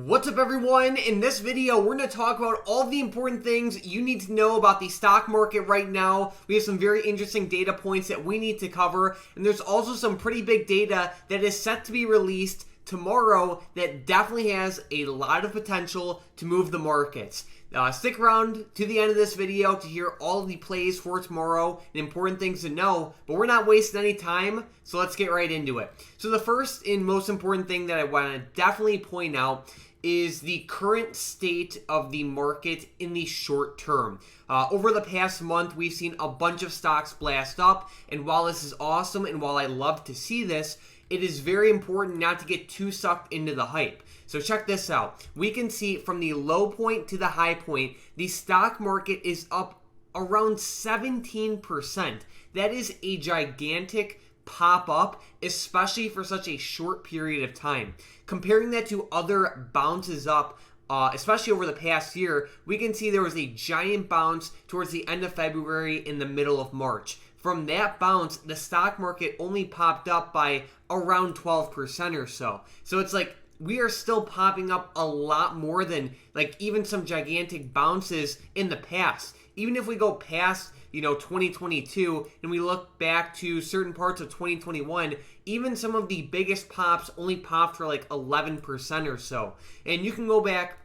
What's up everyone? In this video, we're going to talk about all the important things you need to know about the stock market right now. We have some very interesting data points that we need to cover, and there's also some pretty big data that is set to be released tomorrow that definitely has a lot of potential to move the markets. Stick around to the end of this video to hear all of the plays for tomorrow and important things to know, but we're not wasting any time, so let's get right into it. So the first and most important thing that I want to definitely point out is the current state of the market in the short term. Over the past month, we've seen a bunch of stocks blast up, and while this is awesome and while I love to see this, it is very important not to get too sucked into the hype. So check this out. We can see from the low point to the high point, the stock market is up around 17%. That is a gigantic pop up, especially for such a short period of time. Comparing that to other bounces up, especially over the past year, we can see there was a giant bounce towards the end of February in the middle of March. From that bounce, the stock market only popped up by around 12% or so. So it's like we are still popping up a lot more than like even some gigantic bounces in the past. Even if we go past 2022 and we look back to certain parts of 2021, even some of the biggest pops only popped for like 11% or so. And you can go back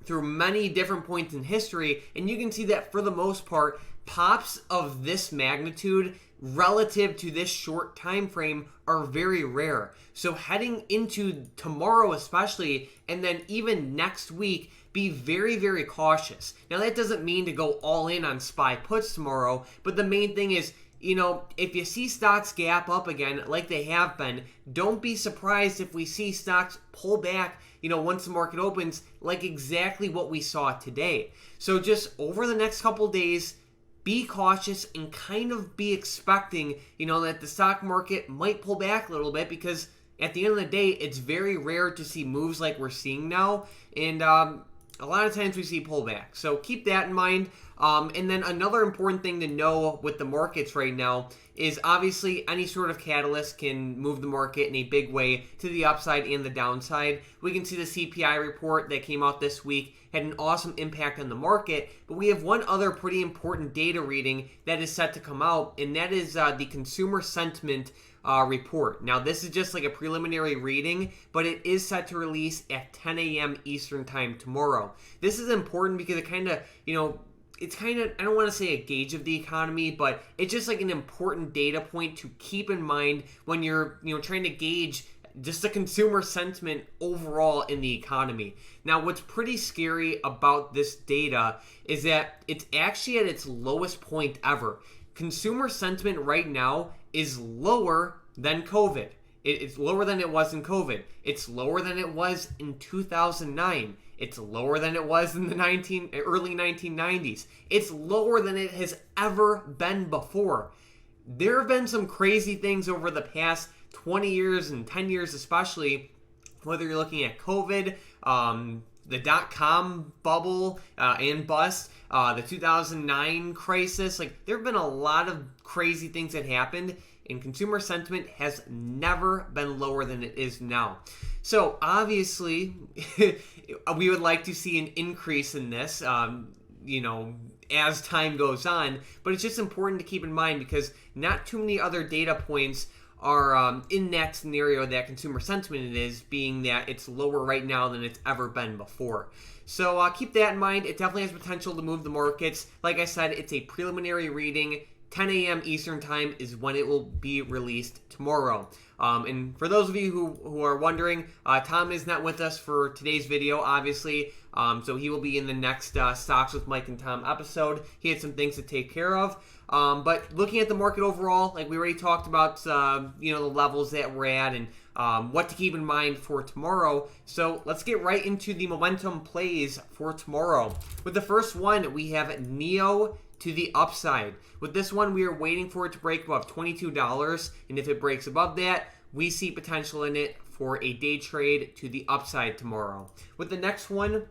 through many different points in history and you can see that for the most part, pops of this magnitude relative to this short time frame are very rare. So heading into tomorrow especially, and then even next week, be very, very cautious. Now that doesn't mean to go all in on SPY puts tomorrow, but the main thing is, if you see stocks gap up again like they have been, don't be surprised if we see stocks pull back, once the market opens, like exactly what we saw today. So just over the next couple days, be cautious and kind of be expecting, that the stock market might pull back a little bit because at the end of the day, it's very rare to see moves like we're seeing now. And a lot of times we see pullback. So keep that in mind. And then another important thing to know with the markets right now is obviously any sort of catalyst can move the market in a big way to the upside and the downside. We can see the CPI report that came out this week had an awesome impact on the market, but we have one other pretty important data reading that is set to come out, and that is the consumer sentiment report. Now, this is just like a preliminary reading, but it is set to release at 10 a.m. Eastern time tomorrow. This is important because it kind of, it's kind of, I don't want to say a gauge of the economy, but it's just like an important data point to keep in mind when you're, trying to gauge just the consumer sentiment overall in the economy. Now, what's pretty scary about this data is that it's actually at its lowest point ever. Consumer sentiment right now is lower than COVID. It's lower than it was in COVID. It's lower than it was in 2009. It's lower than it was in the early 1990s. It's lower than it has ever been before. There have been some crazy things over the past 20 years and 10 years especially, whether you're looking at COVID, the dot-com bubble and bust, the 2009 crisis. Like, there have been a lot of crazy things that happened, and consumer sentiment has never been lower than it is now. So obviously, we would like to see an increase in this, as time goes on, but it's just important to keep in mind because not too many other data points are in that scenario that consumer sentiment is, being that it's lower right now than it's ever been before. So keep that in mind. It definitely has potential to move the markets. Like I said, it's a preliminary reading. 10 a.m. Eastern time is when it will be released tomorrow. And for those of you who are wondering, Tom is not with us for today's video, obviously. So he will be in the next Stocks with Mike and Tom episode. He had some things to take care of. But looking at the market overall, like we already talked about, the levels that we're at and what to keep in mind for tomorrow. So let's get right into the momentum plays for tomorrow. With the first one, we have NEO to the upside. With this one, we are waiting for it to break above $22, and if it breaks above that, we see potential in it for a day trade to the upside tomorrow. With the next one,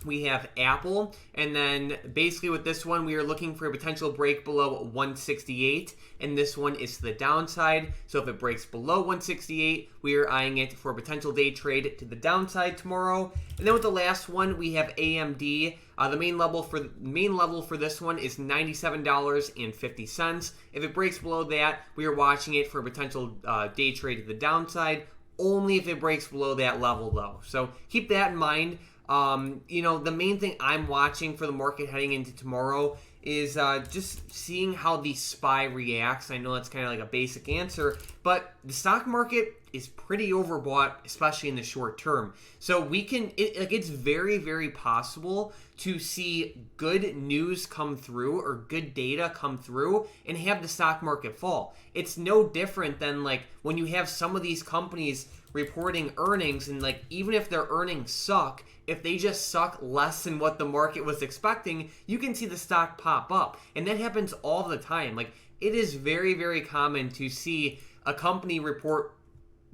we have Apple, and then basically with this one, we are looking for a potential break below 168, and this one is to the downside. So if it breaks below 168, we are eyeing it for a potential day trade to the downside tomorrow. And then with the last one, we have AMD. The main level for this one is $97.50. If it breaks below that, we are watching it for a potential day trade to the downside. Only if it breaks below that level, though. So keep that in mind. The main thing I'm watching for the market heading into tomorrow is just seeing how the SPY reacts. I know that's kind of like a basic answer, but the stock market is pretty overbought, especially in the short term. So it's very, very possible to see good news come through or good data come through and have the stock market fall. It's no different than like when you have some of these companies reporting earnings, and like even if their earnings suck, if they just suck less than what the market was expecting, you can see the stock pop up. And that happens all the time. Like it is very, very common to see a company report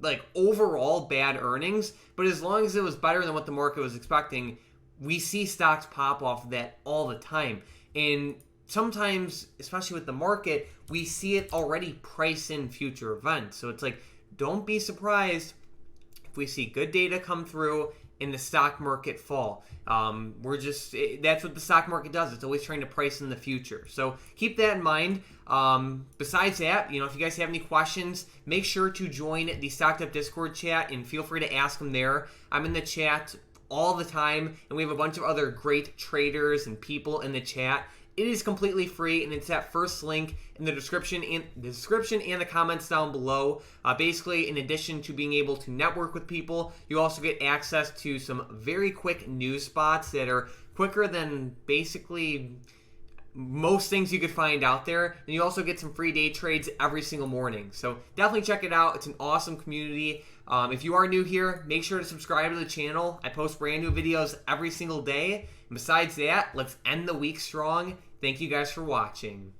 like overall bad earnings, but as long as it was better than what the market was expecting, we see stocks pop off of that all the time. And sometimes, especially with the market, we see it already price in future events. So it's like, don't be surprised if we see good data come through in the stock market fall. That's what the stock market does. It's always trying to price in the future. So keep that in mind. Besides that, if you guys have any questions, make sure to join the StockedUp Discord chat and feel free to ask them there. I'm in the chat all the time, and we have a bunch of other great traders and people in the chat. It is completely free, and it's that first link in the description and the comments down below. Basically, in addition to being able to network with people, you also get access to some very quick news spots that are quicker than basically most things you could find out there. And you also get some free day trades every single morning. So definitely check it out. It's an awesome community. If you are new here, make sure to subscribe to the channel. I post brand new videos every single day. And besides that, let's end the week strong. Thank you guys for watching.